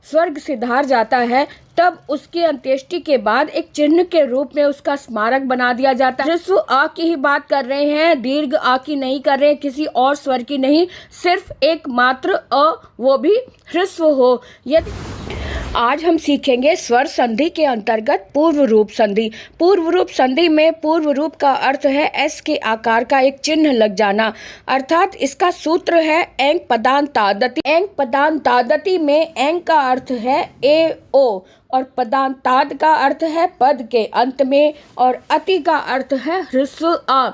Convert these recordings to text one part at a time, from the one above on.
स्वर्ग सिधार जाता है तब उसकी अंत्येष्टि के बाद एक चिन्ह के रूप में उसका स्मारक बना दिया जाता है। ह्रस्व आ की ही बात कर रहे हैं, दीर्घ आ की नहीं कर रहे हैं, किसी और स्वर की नहीं, सिर्फ एक मात्र अ, वो भी ह्रस्व हो। यदि आज हम सीखेंगे स्वर संधि के अंतर्गत पूर्व रूप संधि। पूर्व रूप संधि में पूर्व रूप का अर्थ है एस के आकार का एक चिन्ह लग जाना, अर्थात इसका सूत्र है एंग पदांतादति। एंग पदांतादति में एंग का अर्थ है ए ओ और पदांताद का अर्थ है पद के अंत में और अति का अर्थ है ह्रस्व आ,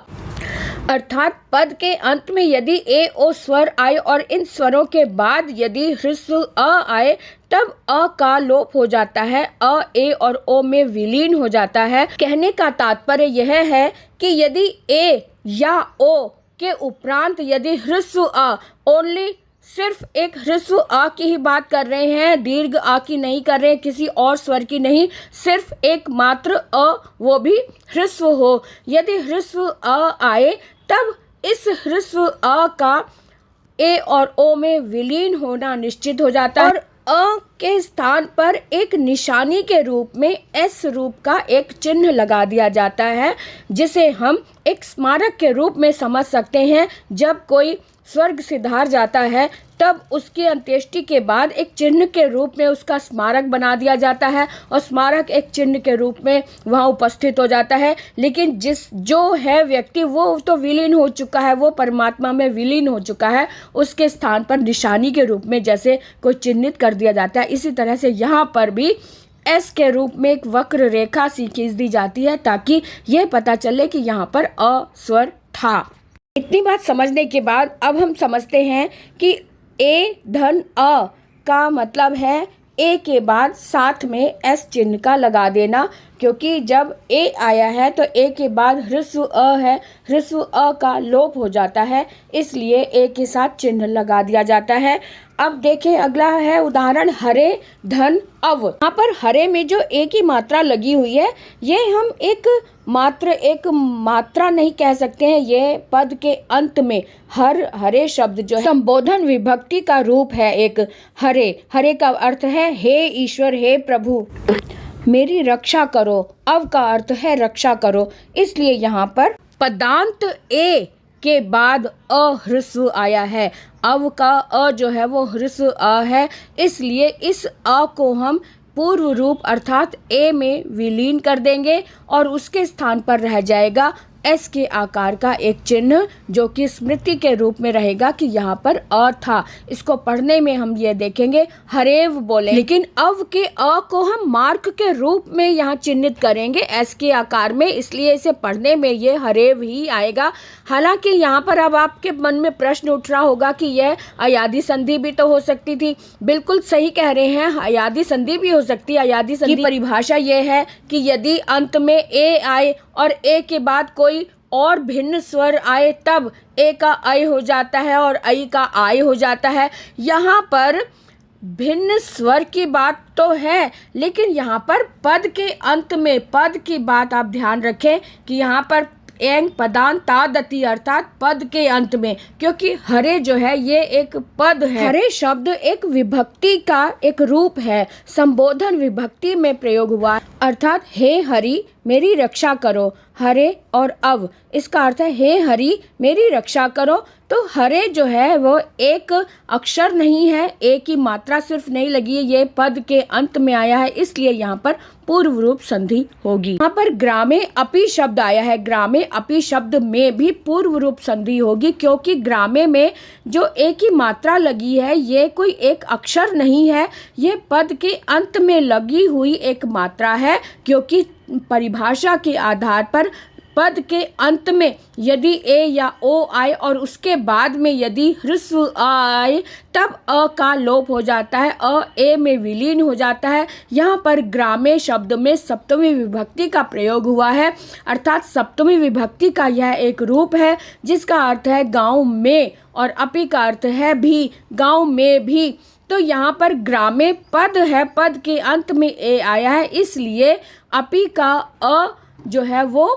अर्थात पद के अंत में यदि ए ओ स्वर आए और इन स्वरों के बाद यदि ह्रस्व अ आए तब अ का लोप हो जाता है, अ ए और ओ में विलीन हो जाता है। कहने का तात्पर्य यह है कि यदि ए या ओ के उपरांत यदि ह्रस्व अ, ओनली सिर्फ एक ह्रस्व आ की ही बात कर रहे हैं, दीर्घ आ की नहीं कर रहे हैं, किसी और स्वर की नहीं, सिर्फ एक मात्र अ, वो भी ह्रस्व हो। यदि ह्रस्व अ आए तब इस ह्रस्व अ का ए और ओ में विलीन होना निश्चित हो जाता है और अ के स्थान पर एक निशानी के रूप में एस रूप का एक चिन्ह लगा दिया जाता है, जिसे हम एक स्मारक के रूप में समझ सकते हैं। जब कोई स्वर्ग सिधार जाता है तब उसकी अंत्येष्टि के बाद एक चिन्ह के रूप में उसका स्मारक बना दिया जाता है और स्मारक एक चिन्ह के रूप में वहाँ उपस्थित हो जाता है। लेकिन जो है व्यक्ति वो तो विलीन हो चुका है, वो परमात्मा में विलीन हो चुका है, उसके स्थान पर निशानी के रूप में जैसे कोई चिन्हित कर दिया जाता है, इसी तरह से यहाँ पर भी एस के रूप में एक वक्र रेखा सी खींच दी जाती है ताकि यह पता चले कि यहाँ पर अ स्वर था। इतनी बात समझने के बाद अब हम समझते हैं कि ए धन अ का मतलब है ए के बाद साथ में एस चिन्ह का लगा देना, क्योंकि जब ए आया है तो ए के बाद ह्रस्व अ है, ह्रस्व अ का लोप हो जाता है, इसलिए ए के साथ चिन्ह लगा दिया जाता है। अब देखें अगला है उदाहरण हरे धन अव। यहाँ पर हरे में जो ए की मात्रा लगी हुई है ये हम एक मात्रा नहीं कह सकते हैं, ये पद के अंत में हरे शब्द जो है संबोधन विभक्ति का रूप है। एक हरे का अर्थ है हे ईश्वर, हे प्रभु मेरी रक्षा करो, अव का अर्थ है रक्षा करो, इसलिए यहाँ पर पदांत ए के बाद अ ह्रस्व आया है, अव का अ जो है वो ह्रस्व अ है, इसलिए इस अ को हम पूर्व रूप अर्थात ए में विलीन कर देंगे और उसके स्थान पर रह जाएगा एस के आकार का एक चिन्ह जो कि स्मृति के रूप में रहेगा कि यहाँ पर अ था। इसको पढ़ने में हम ये देखेंगे हरेव बोले, लेकिन अव के अ को हम मार्क के रूप में यहाँ चिन्हित करेंगे एस के आकार में, इसलिए इसे पढ़ने में ये हरेव ही आएगा। हालांकि यहाँ पर अब आपके मन में प्रश्न उठ रहा होगा कि यह अयादी संधि भी तो हो सकती थी। बिल्कुल सही कह रहे हैं, अयादी संधि भी हो सकती है। अयादी संधि की परिभाषा ये है कि यदि अंत में ए आए और ए के बाद कोई और भिन्न स्वर आए तब ए का अय हो जाता है और अय का आय हो जाता है। यहाँ पर भिन्न स्वर की बात तो है, लेकिन यहाँ पर पद के अंत में पद की बात आप ध्यान रखें कि यहाँ पर एंग पदांतादति अर्थात पद के अंत में, क्योंकि हरे जो है ये एक पद है। हरे शब्द एक विभक्ति का एक रूप है, संबोधन विभक्ति में प्रयोग हुआ, अर्थात हे हरि मेरी रक्षा करो। हरे और अव इसका अर्थ है हे हरि मेरी रक्षा करो। तो हरे जो है वो एक अक्षर नहीं है, एक ही मात्रा सिर्फ नहीं लगी है, ये पद के अंत में आया है, इसलिए यहाँ पर पूर्व रूप संधि होगी। यहाँ पर ग्रामे अपि शब्द आया है, ग्रामे अपि शब्द में भी पूर्व रूप संधि होगी, क्योंकि ग्रामे में जो एक ही मात्रा लगी है ये कोई एक अक्षर नहीं है, ये पद के अंत में लगी हुई एक मात्रा है। क्योंकि परिभाषा के आधार पर पद के अंत में यदि ए या ओ आए और उसके बाद में यदि ह्रस्व अ आए तब अ का लोप हो जाता है, अ ए में विलीन हो जाता है। यहाँ पर ग्रामे शब्द में सप्तमी विभक्ति का प्रयोग हुआ है, अर्थात सप्तमी विभक्ति का यह एक रूप है जिसका अर्थ है गांव में और अपि का अर्थ है भी, गांव में भी। तो यहाँ पर ग्रामे पद है, पद के अंत में ए आया है, इसलिए अपि का अ जो है वो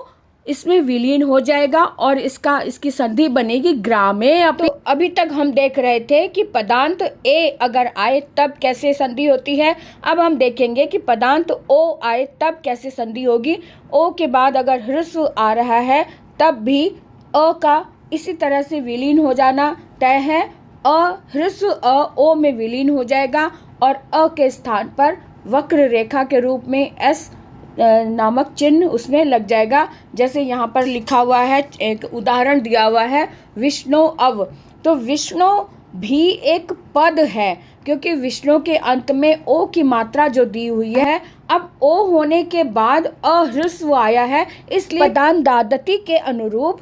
इसमें विलीन हो जाएगा और इसकी संधि बनेगी ग्रा में। तो अभी तक हम देख रहे थे कि पदांत ए अगर आए तब कैसे संधि होती है। अब हम देखेंगे कि पदांत ओ आए तब कैसे संधि होगी। ओ के बाद अगर ह्रस्व आ रहा है तब भी अ का इसी तरह से विलीन हो जाना तय है। अ ह्रस्व अ ओ में विलीन हो जाएगा और अ के स्थान पर वक्र रेखा के रूप में एस नामक चिन्ह उसमें लग जाएगा। जैसे यहाँ पर लिखा हुआ है, एक उदाहरण दिया हुआ है विष्णु अव। तो विष्णु भी एक पद है क्योंकि विष्णु के अंत में ओ की मात्रा जो दी हुई है, अब ओ होने के बाद अ ह्रस्व आया है, इसलिए पदांत दादती के अनुरूप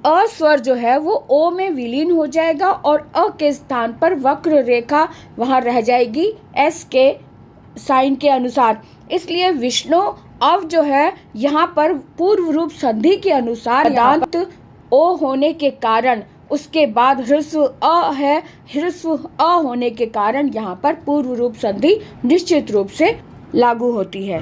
अ स्वर जो है वो ओ में विलीन हो जाएगा और अ के स्थान पर वक्र रेखा वहाँ रह जाएगी एस के साइन के अनुसार। इसलिए विष्णु अव जो है यहाँ पर पूर्व रूप संधि के अनुसार पदांत ओ होने के कारण उसके बाद ह्रस्व अ है, ह्रस्व अ होने के कारण यहाँ पर पूर्व रूप संधि निश्चित रूप से लागू होती है।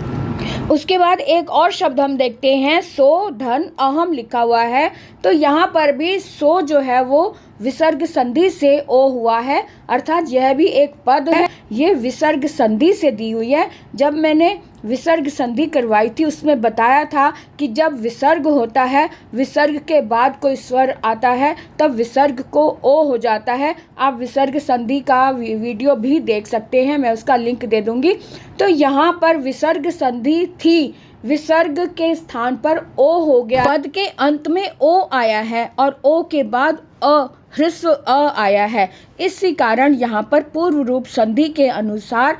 उसके बाद एक और शब्द हम देखते हैं, सो धन अहम लिखा हुआ है। तो यहाँ पर भी सो जो है वो विसर्ग संधि से ओ हुआ है, अर्थात यह भी एक पद है, ये विसर्ग संधि से दी हुई है। जब मैंने विसर्ग संधि करवाई थी उसमें बताया था कि जब विसर्ग होता है, विसर्ग के बाद कोई स्वर आता है तब विसर्ग को ओ हो जाता है। आप विसर्ग संधि का वीडियो भी देख सकते हैं, मैं उसका लिंक दे दूंगी। तो यहाँ पर विसर्ग संधि थी, विसर्ग के स्थान पर ओ हो गया, पद के अंत में ओ आया है और ओ के बाद अ ह्रस्व अ आया है। इसी कारण यहाँ पर पूर्व रूप संधि के अनुसार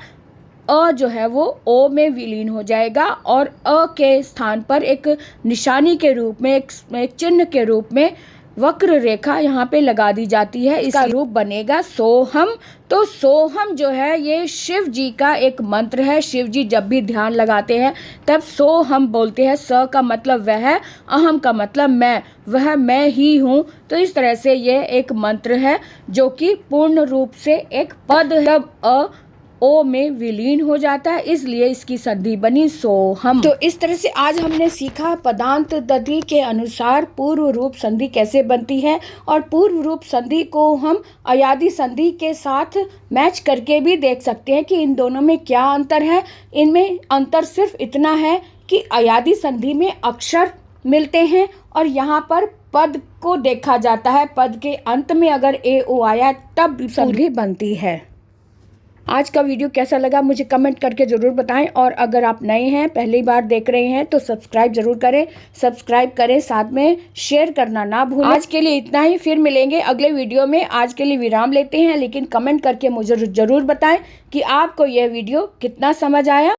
अ जो है वो ओ में विलीन हो जाएगा और अ के स्थान पर एक निशानी के रूप में, एक चिन्ह के रूप में वक्र रेखा यहाँ पे लगा दी जाती है। इसका रूप बनेगा सोहम। तो सोहम जो है ये शिव जी का एक मंत्र है। शिव जी जब भी ध्यान लगाते हैं तब सोहम बोलते हैं। स का मतलब वह है, अहम का मतलब मैं, वह मैं ही हूँ। तो इस तरह से ये एक मंत्र है जो कि पूर्ण रूप से एक पद है, तब अ ओ में विलीन हो जाता है, इसलिए इसकी संधि बनी सोहम। तो इस तरह से आज हमने सीखा पदांत दधि के अनुसार पूर्व रूप संधि कैसे बनती है और पूर्व रूप संधि को हम अयादि संधि के साथ मैच करके भी देख सकते हैं कि इन दोनों में क्या अंतर है। इनमें अंतर सिर्फ इतना है कि अयादि संधि में अक्षर मिलते हैं और यहाँ पर पद को देखा जाता है। पद के अंत में अगर ए ओ आया तब संधि बनती है। आज का वीडियो कैसा लगा मुझे कमेंट करके ज़रूर बताएं और अगर आप नए हैं, पहली बार देख रहे हैं तो सब्सक्राइब ज़रूर करें, सब्सक्राइब करें, साथ में शेयर करना ना भूलें। आज के लिए इतना ही, फिर मिलेंगे अगले वीडियो में। आज के लिए विराम लेते हैं, लेकिन कमेंट करके मुझे ज़रूर बताएं कि आपको यह वीडियो कितना समझ आया।